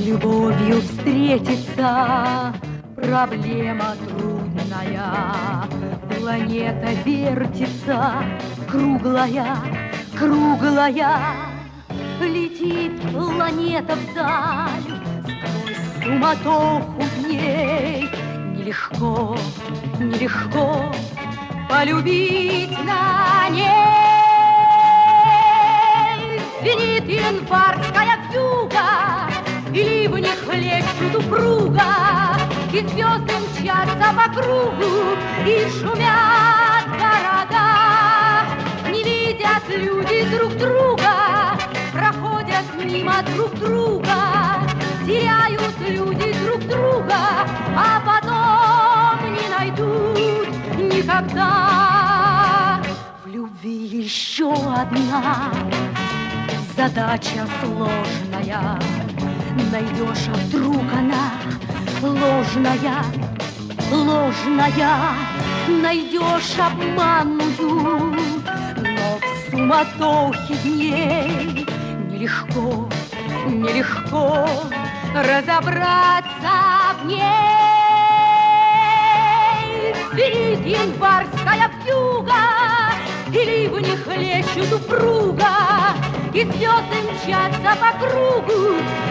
любовью встретиться проблема трудная. Планета вертится, круглая, круглая. Летит планета вдаль, сквозь суматоху дней. Нелегко, нелегко полюбить на ней. Звенит январская вьюга, и ливни хлещут упруга, и звезды мчатся по кругу, и шумят города. Не видят люди друг друга, проходят мимо друг друга, теряют люди друг друга, а потом не найдут никогда. В любви еще одна задача сложная. Найдешь, а вдруг она ложная, ложная. Найдешь обманную, но в суматохе дней нелегко, нелегко разобраться в ней. Звенит январская вьюга, и ливни хлещут упруга, и звезды мчатся по кругу,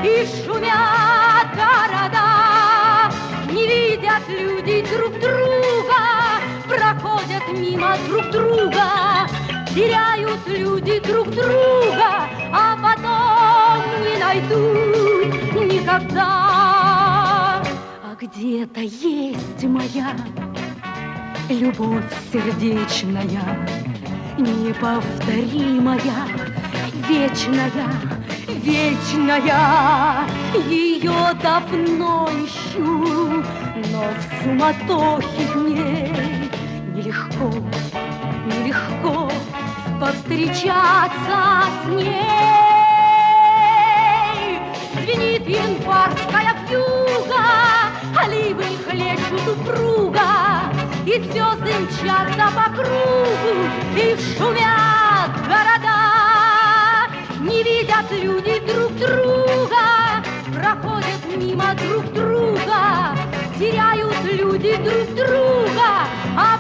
и шумят города. Не видят люди друг друга, проходят мимо друг друга, теряют люди друг друга, а потом не найдут никогда. А где-то есть моя любовь сердечная, неповторимая, вечная, вечная. Ее давно ищу, но в суматохе дней нелегко, нелегко повстречаться с ней. Звенит январская вьюга, а ливни хлещут упруга, и звезды мчатся по кругу, и шумят города. Не видят люди друг друга, проходят мимо друг друга, теряют люди друг друга, а